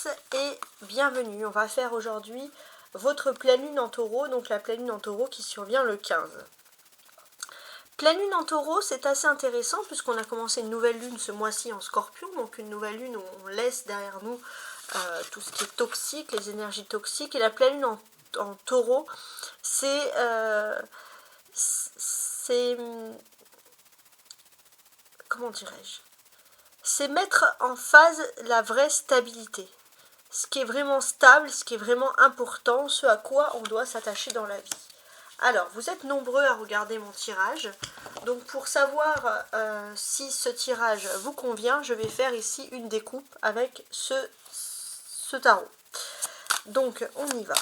tous et bienvenue. On va faire aujourd'hui votre pleine lune en taureau, donc la pleine lune en taureau qui survient le 15. Pleine lune en taureau, c'est assez intéressant puisqu'on a commencé une nouvelle lune ce mois-ci en scorpion, donc une nouvelle lune où on laisse derrière nous tout ce qui est toxique, les énergies toxiques, et la pleine lune en taureau, c'est comment dirais-je, c'est mettre en phase la vraie stabilité. Ce qui est vraiment stable, ce qui est vraiment important, ce à quoi on doit s'attacher dans la vie. Alors, vous êtes nombreux à regarder mon tirage. Donc, pour savoir si ce tirage vous convient, je vais faire ici une découpe avec ce tarot. Donc, on y va.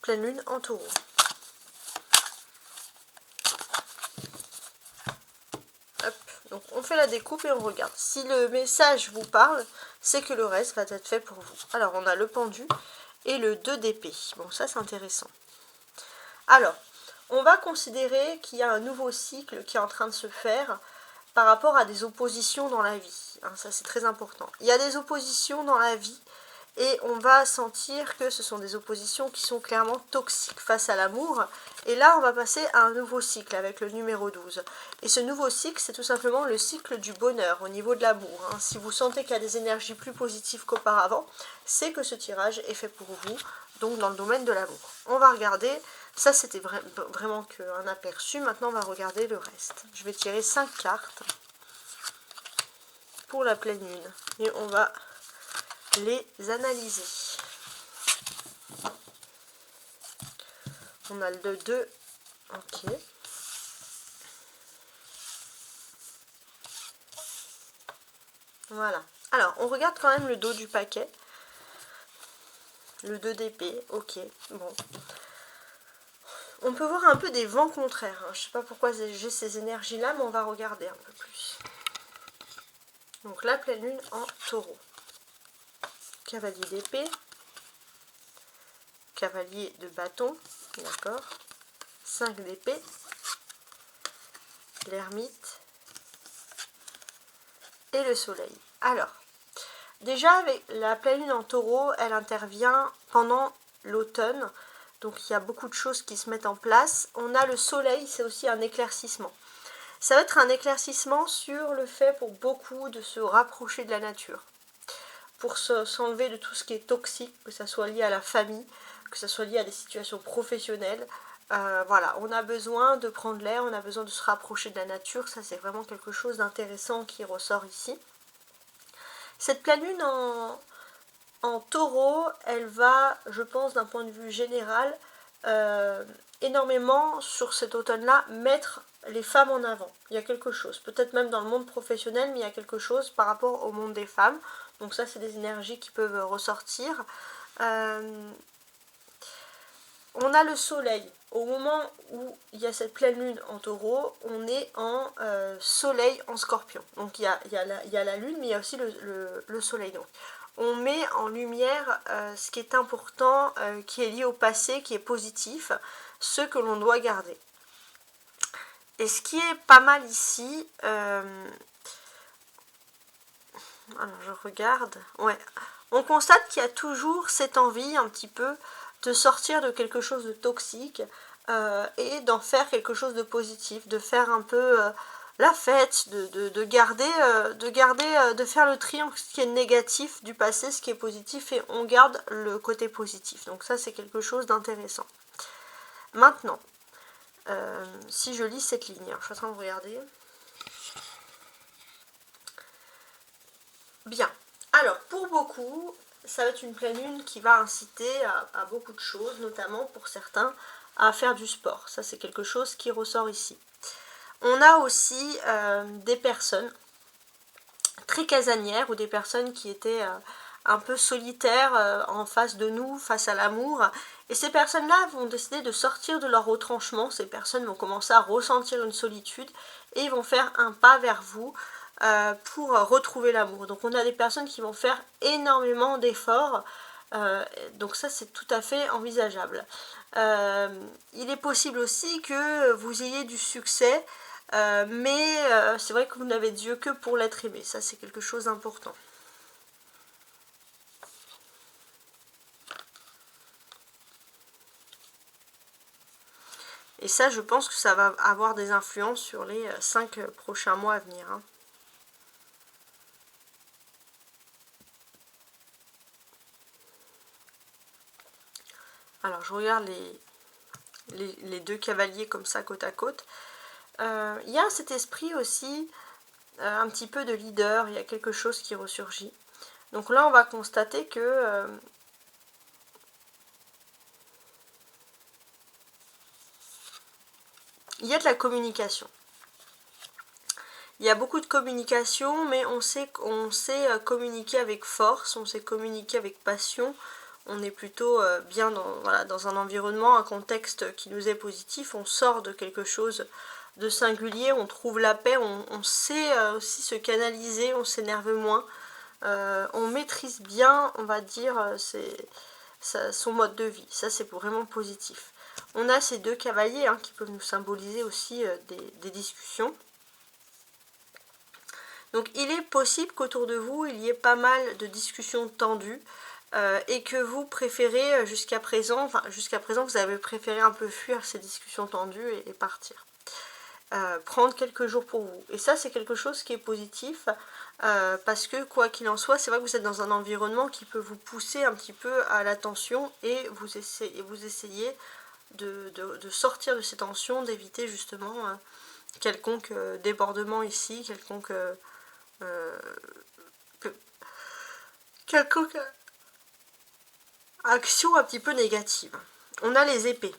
Pleine lune en taureau. Donc on fait la découpe et on regarde. Si le message vous parle, c'est que le reste va être fait pour vous. Alors on a le pendu et le 2 d'épée. Bon, ça c'est intéressant. Alors, on va considérer qu'il y a un nouveau cycle qui est en train de se faire par rapport à des oppositions dans la vie. Hein, ça c'est très important. Il y a des oppositions dans la vie et on va sentir que ce sont des oppositions qui sont clairement toxiques face à l'amour. Et là, on va passer à un nouveau cycle avec le numéro 12. Et ce nouveau cycle, c'est tout simplement le cycle du bonheur au niveau de l'amour. Hein. Si vous sentez qu'il y a des énergies plus positives qu'auparavant, c'est que ce tirage est fait pour vous, donc dans le domaine de l'amour. On va regarder, ça c'était vraiment qu'un aperçu. Maintenant, on va regarder le reste. Je vais tirer 5 cartes pour la pleine lune. Et on va les analyser. On a le 2. Ok. Voilà. Alors, on regarde quand même le dos du paquet. Le 2 d'épée. Ok. Bon. On peut voir un peu des vents contraires. Hein. Je ne sais pas pourquoi j'ai ces énergies-là, mais on va regarder un peu plus. Donc, la pleine lune en taureau. Cavalier d'épée. Cavalier de bâton. D'accord. 5 d'épée. L'ermite. Et le soleil. Alors, déjà avec la pleine lune en taureau, elle intervient pendant l'automne. Donc il y a beaucoup de choses qui se mettent en place. On a le soleil, c'est aussi un éclaircissement. Ça va être un éclaircissement sur le fait pour beaucoup de se rapprocher de la nature. Pour s'enlever de tout ce qui est toxique, que ça soit lié à la famille, que ça soit lié à des situations professionnelles. Voilà, on a besoin de prendre l'air, on a besoin de se rapprocher de la nature. Ça, c'est vraiment quelque chose d'intéressant qui ressort ici. Cette pleine lune en taureau, elle va, je pense, d'un point de vue général, énormément sur cet automne-là, mettre les femmes en avant. Il y a quelque chose, peut-être même dans le monde professionnel, mais il y a quelque chose par rapport au monde des femmes. Donc ça, c'est des énergies qui peuvent ressortir. On a le soleil. Au moment où il y a cette pleine lune en taureau, on est en soleil en scorpion. Donc il y a la lune, mais il y a aussi le soleil. Donc on met en lumière ce qui est important, qui est lié au passé, qui est positif, ce que l'on doit garder. Et ce qui est pas mal ici, alors je regarde, ouais, on constate qu'il y a toujours cette envie un petit peu de sortir de quelque chose de toxique et d'en faire quelque chose de positif, de faire un peu la fête, de faire le tri entre ce qui est négatif du passé, ce qui est positif, et on garde le côté positif. Donc ça, c'est quelque chose d'intéressant. Maintenant, si je lis cette ligne, alors, je suis en train de regarder. Bien. Alors, pour beaucoup, ça va être une pleine lune qui va inciter à beaucoup de choses, notamment pour certains, à faire du sport. Ça, c'est quelque chose qui ressort ici. On a aussi des personnes très casanières ou des personnes qui étaient un peu solitaires en face de nous, face à l'amour. Et ces personnes-là vont décider de sortir de leur retranchement. Ces personnes vont commencer à ressentir une solitude et vont faire un pas vers vous pour retrouver l'amour. Donc on a des personnes qui vont faire énormément d'efforts. Donc ça, c'est tout à fait envisageable. Il est possible aussi que vous ayez du succès, mais c'est vrai que vous n'avez Dieu que pour l'être aimé. Ça, c'est quelque chose d'important. Et ça, je pense que ça va avoir des influences sur les 5 prochains mois à venir. Hein. Alors, je regarde les deux cavaliers comme ça, côte à côte. Il y a cet esprit aussi, un petit peu de leader, il y a quelque chose qui ressurgit. Donc là, on va constater que... il y a de la communication. Il y a beaucoup de communication, mais on sait communiquer avec force, on sait communiquer avec passion. On est plutôt bien dans un environnement, un contexte qui nous est positif. On sort de quelque chose de singulier, on trouve la paix, on sait aussi se canaliser, on s'énerve moins. On maîtrise bien, on va dire, son mode de vie. Ça, c'est vraiment positif. On a ces deux cavaliers qui peuvent nous symboliser aussi des discussions. Donc il est possible qu'autour de vous, il y ait pas mal de discussions tendues et que vous préférez jusqu'à présent, vous avez préféré un peu fuir ces discussions tendues et partir. Prendre quelques jours pour vous. Et ça, c'est quelque chose qui est positif parce que quoi qu'il en soit, c'est vrai que vous êtes dans un environnement qui peut vous pousser un petit peu à la tension et vous essayez de sortir de ces tensions, d'éviter justement quelconque débordement ici, quelconque action un petit peu négative. On a les épées.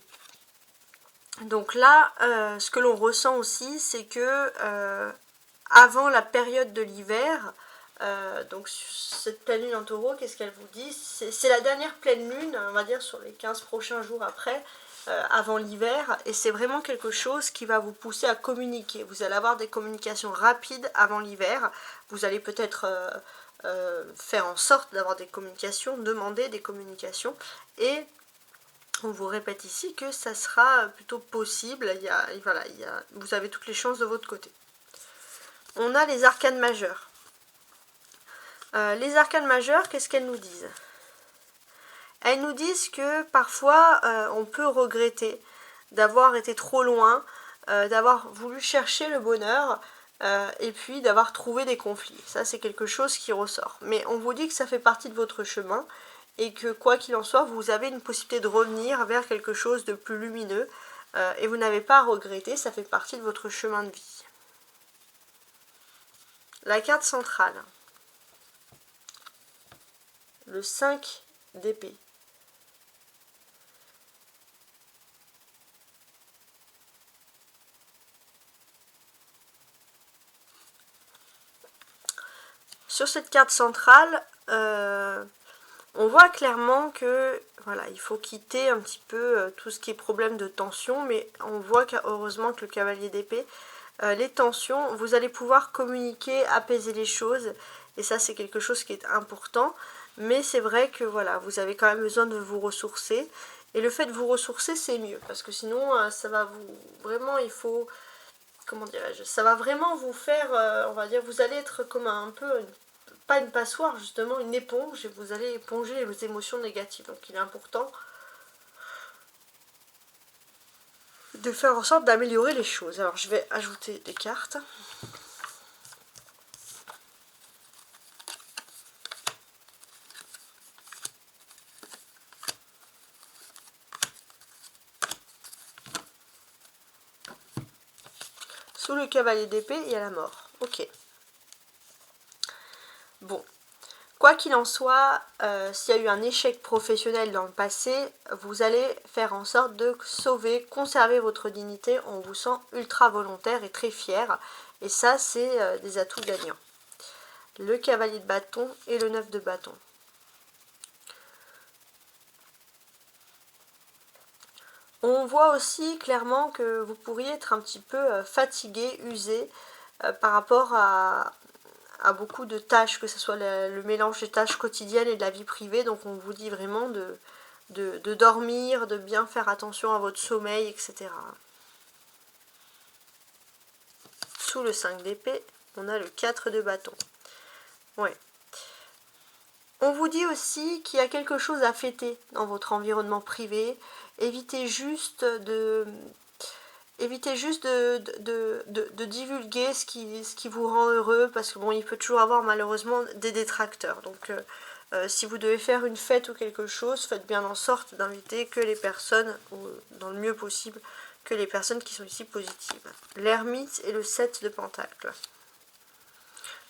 Donc là, ce que l'on ressent aussi, c'est que avant la période de l'hiver, donc cette pleine lune en taureau, qu'est-ce qu'elle vous dit? C'est la dernière pleine lune, on va dire sur les 15 prochains jours après, avant l'hiver, et c'est vraiment quelque chose qui va vous pousser à communiquer. Vous allez avoir des communications rapides avant l'hiver, vous allez peut-être faire en sorte d'avoir des communications, demander des communications, et on vous répète ici que ça sera plutôt possible, vous avez toutes les chances de votre côté. On a les arcanes majeures. Les arcanes majeures, qu'est-ce qu'elles nous disent? Elles nous disent que parfois on peut regretter d'avoir été trop loin, d'avoir voulu chercher le bonheur et puis d'avoir trouvé des conflits. Ça, c'est quelque chose qui ressort. Mais on vous dit que ça fait partie de votre chemin et que quoi qu'il en soit, vous avez une possibilité de revenir vers quelque chose de plus lumineux et vous n'avez pas à regretter, ça fait partie de votre chemin de vie. La carte centrale. Le 5 d'épée. Sur cette carte centrale, on voit clairement que voilà, il faut quitter un petit peu tout ce qui est problème de tension, mais on voit heureusement que le cavalier d'épée, les tensions, vous allez pouvoir communiquer, apaiser les choses, et ça c'est quelque chose qui est important, mais c'est vrai que voilà, vous avez quand même besoin de vous ressourcer, et le fait de vous ressourcer c'est mieux, parce que sinon ça va vous, vraiment il faut, comment dirais-je, ça va vraiment vous faire, on va dire, vous allez être comme un peu pas une passoire, justement une éponge, et vous allez éponger vos émotions négatives. Donc il est important de faire en sorte d'améliorer les choses. Alors je vais ajouter des cartes. Sous le cavalier d'épée, il y a la mort. Ok. Bon. Quoi qu'il en soit, s'il y a eu un échec professionnel dans le passé, vous allez faire en sorte de sauver, conserver votre dignité. On vous sent ultra volontaire et très fier. Et ça, c'est des atouts gagnants. Le cavalier de bâton et le 9 de bâton. On voit aussi clairement que vous pourriez être un petit peu fatigué, usé par rapport à beaucoup de tâches, que ce soit le mélange des tâches quotidiennes et de la vie privée. Donc on vous dit vraiment de dormir, de bien faire attention à votre sommeil, etc. Sous le 5 d'épée, on a le 4 de bâton. Ouais. On vous dit aussi qu'il y a quelque chose à fêter dans votre environnement privé. Évitez juste Évitez juste de divulguer ce qui vous rend heureux, parce que bon, il peut toujours avoir malheureusement des détracteurs. Donc si vous devez faire une fête ou quelque chose, faites bien en sorte d'inviter que les personnes, ou dans le mieux possible, que les personnes qui sont ici positives. L'ermite et le 7 de Pentacle.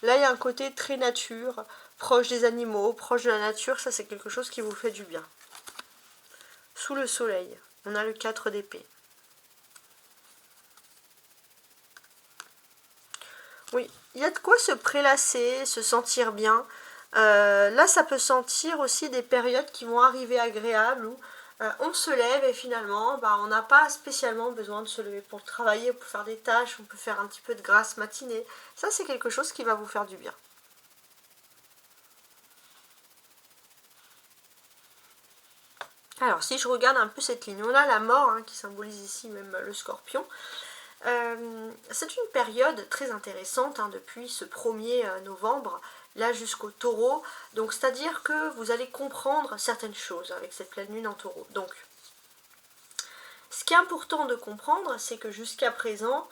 Là, il y a un côté très nature, proche des animaux, proche de la nature, ça c'est quelque chose qui vous fait du bien. Sous le soleil, on a le 4 d'épée. Oui, il y a de quoi se prélasser, se sentir bien. Là, ça peut sentir aussi des périodes qui vont arriver agréables où on se lève et finalement, on n'a pas spécialement besoin de se lever pour travailler, pour faire des tâches, on peut faire un petit peu de grasse matinée. Ça, c'est quelque chose qui va vous faire du bien. Alors, si je regarde un peu cette ligne, on a la mort, qui symbolise ici même le scorpion. C'est une période très intéressante depuis ce 1er novembre, là jusqu'au taureau. Donc, c'est-à-dire que vous allez comprendre certaines choses avec cette pleine lune en taureau. Donc, ce qui est important de comprendre, c'est que jusqu'à présent,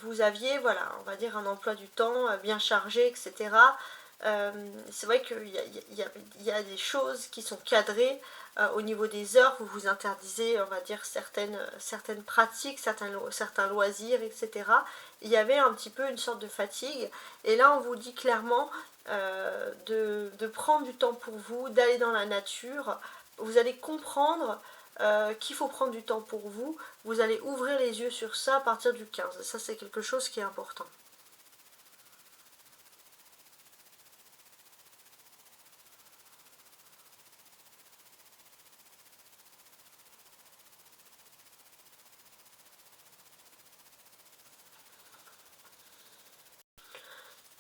vous aviez, voilà, on va dire un emploi du temps bien chargé, etc. C'est vrai qu'il y a des choses qui sont cadrées au niveau des heures, vous vous interdisez, on va dire, certaines pratiques, certains loisirs, etc. Il y avait un petit peu une sorte de fatigue, et là on vous dit clairement de prendre du temps pour vous, d'aller dans la nature. Vous allez comprendre qu'il faut prendre du temps pour vous, vous allez ouvrir les yeux sur ça à partir du 15. Ça, c'est quelque chose qui est important.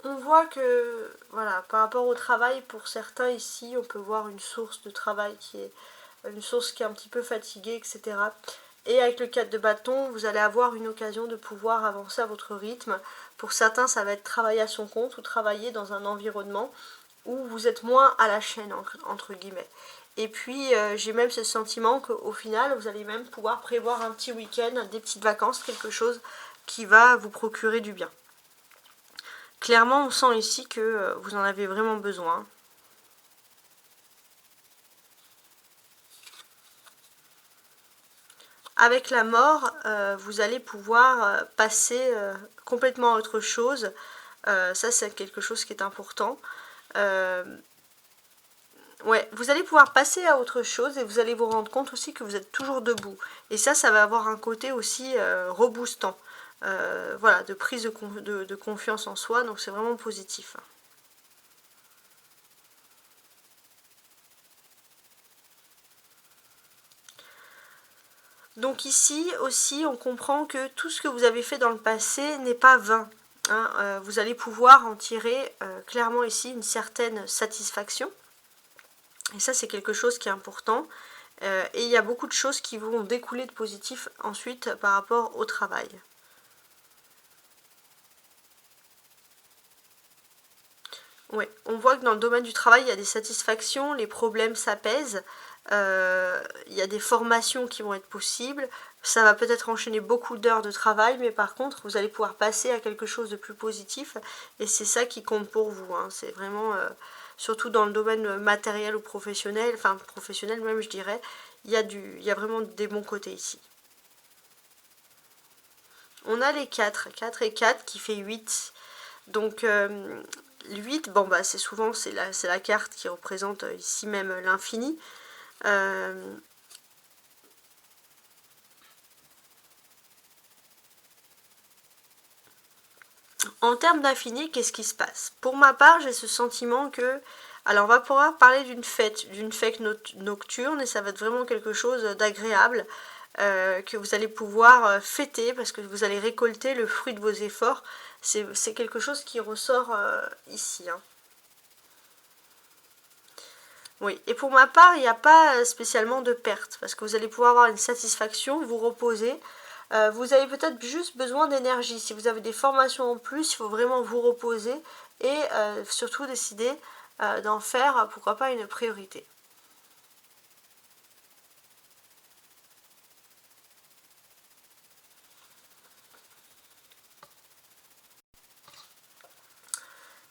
On voit que, voilà, par rapport au travail, pour certains ici, on peut voir une source de travail qui est un petit peu fatiguée, etc. Et avec le 4 de bâton, vous allez avoir une occasion de pouvoir avancer à votre rythme. Pour certains, ça va être travailler à son compte ou travailler dans un environnement où vous êtes moins à la chaîne, entre guillemets. Et puis, j'ai même ce sentiment qu'au final, vous allez même pouvoir prévoir un petit week-end, des petites vacances, quelque chose qui va vous procurer du bien. Clairement, on sent ici que vous en avez vraiment besoin. Avec la mort, vous allez pouvoir passer complètement à autre chose. Ça, c'est quelque chose qui est important. Ouais, vous allez pouvoir passer à autre chose et vous allez vous rendre compte aussi que vous êtes toujours debout. Et ça va avoir un côté aussi reboostant. Voilà, de prise de confiance en soi, donc c'est vraiment positif. Donc ici aussi, on comprend que tout ce que vous avez fait dans le passé n'est pas vain. Vous allez pouvoir en tirer clairement ici une certaine satisfaction. Et ça, c'est quelque chose qui est important. Et il y a beaucoup de choses qui vont découler de positif ensuite par rapport au travail. Oui, on voit que dans le domaine du travail, il y a des satisfactions, les problèmes s'apaisent, il y a des formations qui vont être possibles, ça va peut-être enchaîner beaucoup d'heures de travail, mais par contre, vous allez pouvoir passer à quelque chose de plus positif, et c'est ça qui compte pour vous. C'est vraiment, surtout dans le domaine matériel ou professionnel, enfin professionnel même je dirais, il y a vraiment des bons côtés ici. On a les 4 et 4 qui fait 8. Donc 8, bon c'est souvent c'est la carte qui représente ici même l'infini. En termes d'infini, qu'est-ce qui se passe? Pour ma part, j'ai ce sentiment que, alors on va pouvoir parler d'une fête nocturne, et ça va être vraiment quelque chose d'agréable, que vous allez pouvoir fêter parce que vous allez récolter le fruit de vos efforts. C'est quelque chose qui ressort ici. Oui, et pour ma part, il n'y a pas spécialement de perte, parce que vous allez pouvoir avoir une satisfaction, vous reposer. Vous avez peut-être juste besoin d'énergie. Si vous avez des formations en plus, il faut vraiment vous reposer et surtout décider d'en faire, pourquoi pas, une priorité.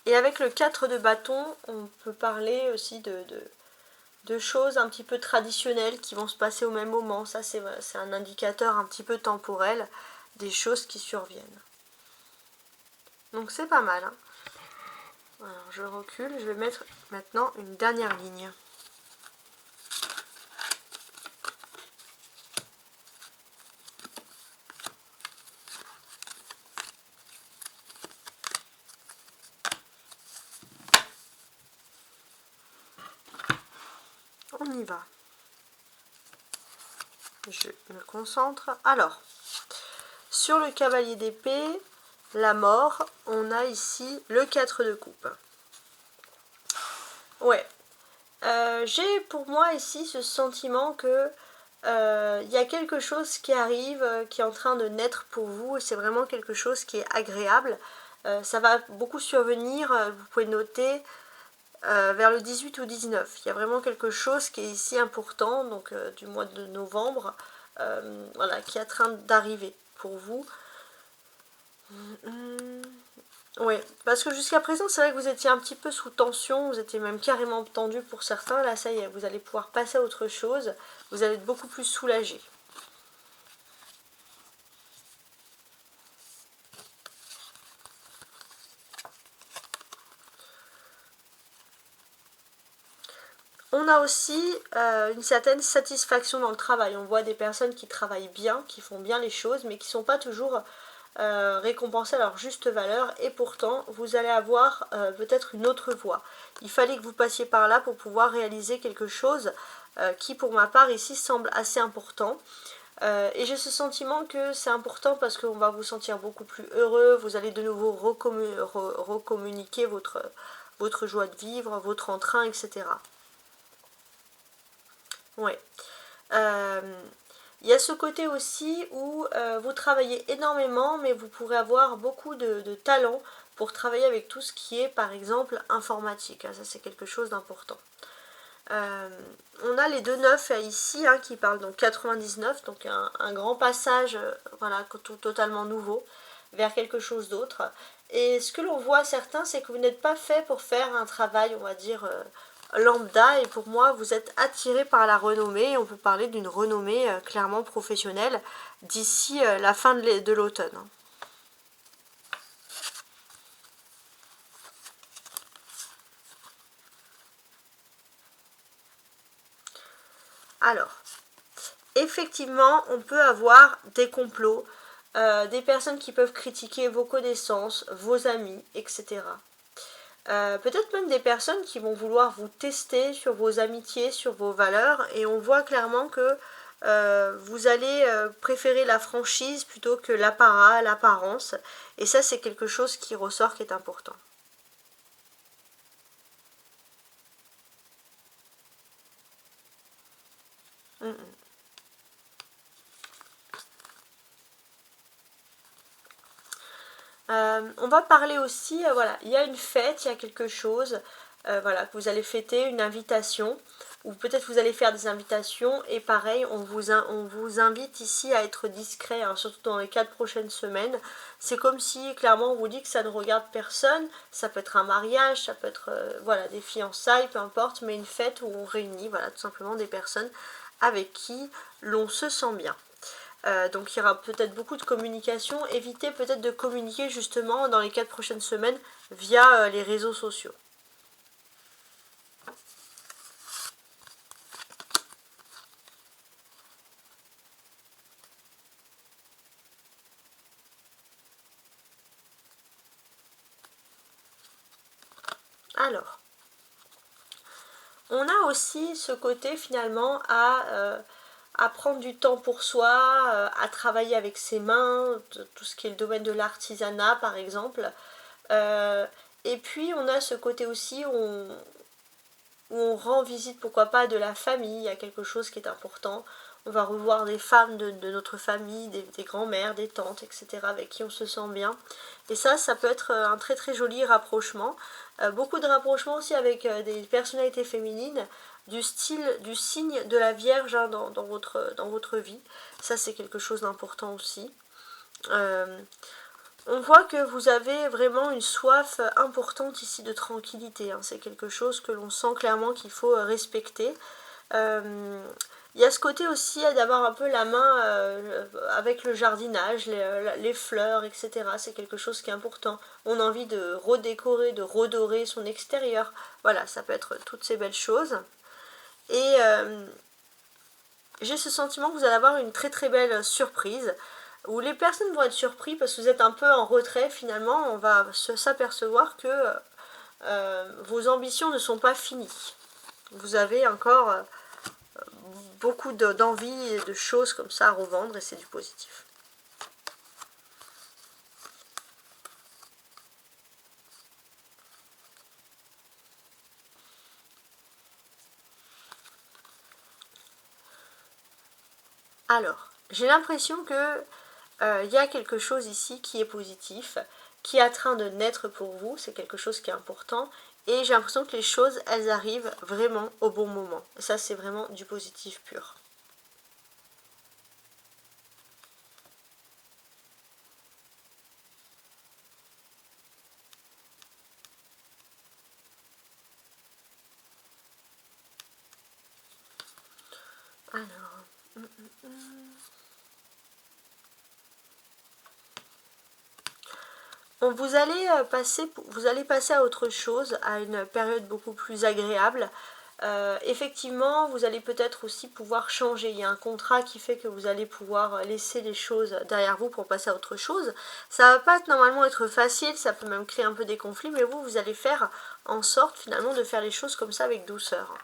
Et avec le 4 de bâton, on peut parler aussi de choses un petit peu traditionnelles qui vont se passer au même moment. Ça, c'est un indicateur un petit peu temporel des choses qui surviennent. Donc c'est pas mal. Hein. Alors je recule, je vais mettre maintenant une dernière ligne. On y va. Je me concentre. Alors, sur le cavalier d'épée, la mort, on a ici le 4 de coupe. Ouais. J'ai pour moi ici ce sentiment que il y a quelque chose qui arrive, qui est en train de naître pour vous, et c'est vraiment quelque chose qui est agréable. Ça va beaucoup survenir, vous pouvez noter, vers le 18 ou 19. Il y a vraiment quelque chose qui est ici important, donc du mois de novembre, voilà, qui est en train d'arriver pour vous. Oui, parce que jusqu'à présent, c'est vrai que vous étiez un petit peu sous tension, vous étiez même carrément tendu pour certains. Là, ça y est, vous allez pouvoir passer à autre chose, vous allez être beaucoup plus soulagé. On a aussi une certaine satisfaction dans le travail. On voit des personnes qui travaillent bien, qui font bien les choses, mais qui ne sont pas toujours récompensées à leur juste valeur. Et pourtant, vous allez avoir peut-être une autre voie. Il fallait que vous passiez par là pour pouvoir réaliser quelque chose qui, pour ma part, ici, semble assez important. Et j'ai ce sentiment que c'est important parce qu'on va vous sentir beaucoup plus heureux. Vous allez de nouveau recommuniquer votre joie de vivre, votre entrain, etc. Ouais. Il y a ce côté aussi où vous travaillez énormément, mais vous pourrez avoir beaucoup de talent pour travailler avec tout ce qui est, par exemple, informatique. Ça, c'est quelque chose d'important. On a les 2,9 ici qui parlent donc 99, donc un grand passage, voilà, totalement nouveau vers quelque chose d'autre. Et ce que l'on voit certains, c'est que vous n'êtes pas fait pour faire un travail, on va dire, lambda, et pour moi vous êtes attiré par la renommée, et on peut parler d'une renommée clairement professionnelle d'ici la fin de l'automne. Alors, effectivement, on peut avoir des complots, des personnes qui peuvent critiquer vos connaissances, vos amis, etc. Peut-être même des personnes qui vont vouloir vous tester sur vos amitiés, sur vos valeurs, et on voit clairement que vous allez préférer la franchise plutôt que l'apparat, l'apparence, et ça c'est quelque chose qui ressort qui est important. On va parler aussi, voilà, il y a une fête, il y a quelque chose, voilà, que vous allez fêter, une invitation, ou peut-être vous allez faire des invitations, et pareil, on vous invite ici à être discret, hein, surtout dans les 4 prochaines semaines. C'est comme si, clairement, on vous dit que ça ne regarde personne, ça peut être un mariage, ça peut être, voilà, des fiançailles, peu importe, mais une fête où on réunit, voilà, tout simplement des personnes avec qui l'on se sent bien. Donc il y aura peut-être beaucoup de communication. Évitez peut-être de communiquer justement dans les 4 prochaines semaines via les réseaux sociaux. Alors, on a aussi ce côté finalement à prendre du temps pour soi, à travailler avec ses mains, tout ce qui est le domaine de l'artisanat par exemple. Et puis on a ce côté aussi où on rend visite, pourquoi pas, de la famille. Il y a quelque chose qui est important. On va revoir des femmes de notre famille, des grands-mères, des tantes, etc. avec qui on se sent bien. Et ça peut être un très très joli rapprochement. Beaucoup de rapprochements aussi avec des personnalités féminines du signe de la Vierge dans votre vie. Ça c'est quelque chose d'important aussi. On voit que vous avez vraiment une soif importante ici de tranquillité. Hein. C'est quelque chose que l'on sent clairement qu'il faut respecter. Il y a ce côté aussi d'avoir un peu la main avec le jardinage, les fleurs, etc. C'est quelque chose qui est important. On a envie de redécorer, de redorer son extérieur. Voilà, ça peut être toutes ces belles choses. Et j'ai ce sentiment que vous allez avoir une très très belle surprise, où les personnes vont être surprises parce que vous êtes un peu en retrait finalement. On va s'apercevoir que vos ambitions ne sont pas finies. Vous avez encore beaucoup d'envie et de choses comme ça à revendre et c'est du positif. Alors, j'ai l'impression que il y a quelque chose ici qui est positif, qui est en train de naître pour vous, c'est quelque chose qui est important, et j'ai l'impression que les choses, elles arrivent vraiment au bon moment. Et ça, c'est vraiment du positif pur. Alors, vous allez passer à autre chose, à une période beaucoup plus agréable. Effectivement, vous allez peut-être aussi pouvoir changer. Il y a un contrat qui fait que vous allez pouvoir laisser les choses derrière vous pour passer à autre chose. Ça va pas normalement être facile, ça peut même créer un peu des conflits, mais vous allez faire en sorte finalement de faire les choses comme ça avec douceur.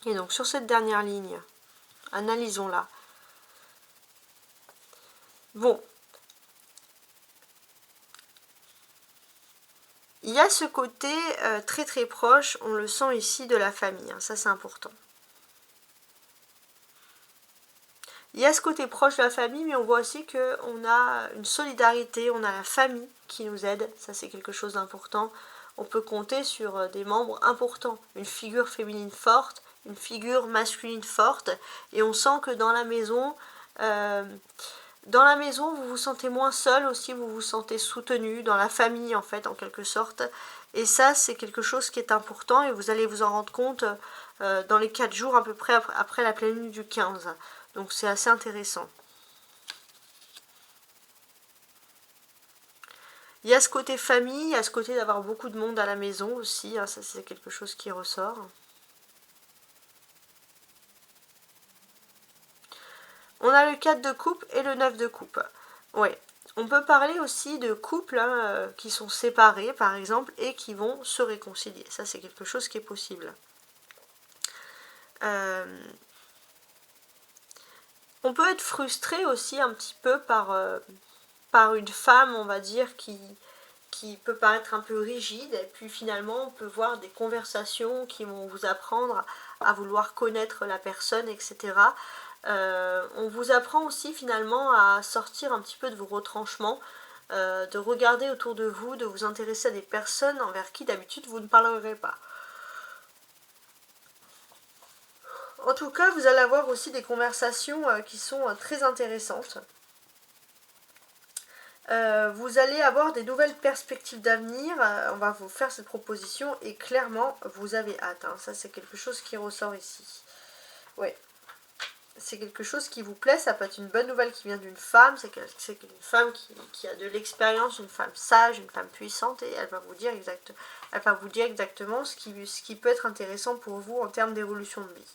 Et donc sur cette dernière ligne, analysons-la. Bon. Il y a ce côté très très proche, on le sent ici, de la famille, hein, ça c'est important. Il y a ce côté proche de la famille, mais on voit aussi qu'on a une solidarité, on a la famille qui nous aide, ça c'est quelque chose d'important. On peut compter sur des membres importants, une figure féminine forte, une figure masculine forte, et on sent que dans la maison, vous vous sentez moins seul aussi, vous vous sentez soutenu, dans la famille en fait, en quelque sorte. Et ça, c'est quelque chose qui est important et vous allez vous en rendre compte dans les 4 jours à peu près après la pleine lune du 15. Donc c'est assez intéressant. Il y a ce côté famille, il y a ce côté d'avoir beaucoup de monde à la maison aussi, hein, ça c'est quelque chose qui ressort. On a le 4 de coupe et le 9 de coupe. Ouais. On peut parler aussi de couples hein, qui sont séparés, par exemple, et qui vont se réconcilier. Ça, c'est quelque chose qui est possible. On peut être frustré aussi un petit peu par une femme, on va dire, qui peut paraître un peu rigide. Et puis finalement, on peut voir des conversations qui vont vous apprendre à vouloir connaître la personne, etc. On vous apprend aussi finalement à sortir un petit peu de vos retranchements, de regarder autour de vous, de vous intéresser à des personnes envers qui d'habitude vous ne parlerez pas. En tout cas, vous allez avoir aussi des conversations qui sont très intéressantes. Vous allez avoir des nouvelles perspectives d'avenir. On va vous faire cette proposition et clairement, vous avez hâte. Hein. Ça, c'est quelque chose qui ressort ici. Ouais. C'est quelque chose qui vous plaît, ça peut être une bonne nouvelle qui vient d'une femme, c'est une femme qui a de l'expérience, une femme sage, une femme puissante, et elle va vous dire exactement ce qui peut être intéressant pour vous en termes d'évolution de vie.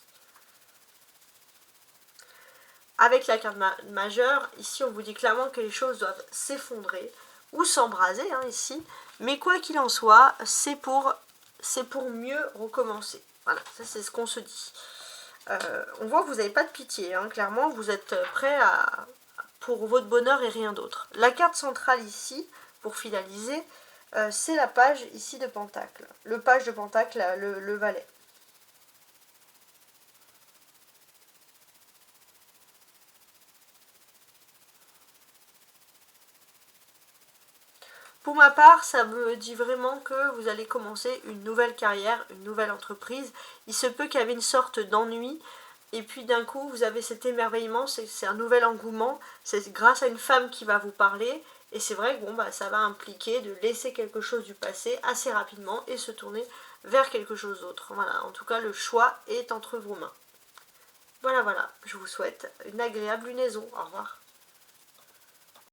Avec la carte majeure, ici on vous dit clairement que les choses doivent s'effondrer ou s'embraser hein, ici, mais quoi qu'il en soit, c'est pour mieux recommencer. Voilà, ça c'est ce qu'on se dit. On voit que vous n'avez pas de pitié, hein. Clairement vous êtes prêt pour votre bonheur et rien d'autre. La carte centrale ici, pour finaliser, c'est la page ici de Pentacle. Le page de Pentacle, le valet. Pour ma part, ça me dit vraiment que vous allez commencer une nouvelle carrière, une nouvelle entreprise. Il se peut qu'il y avait une sorte d'ennui et puis d'un coup vous avez cet émerveillement, c'est un nouvel engouement, c'est grâce à une femme qui va vous parler, et c'est vrai que bon, bah, ça va impliquer de laisser quelque chose du passé assez rapidement et se tourner vers quelque chose d'autre. Voilà, en tout cas le choix est entre vos mains. Voilà, je vous souhaite une agréable lunaison. Au revoir.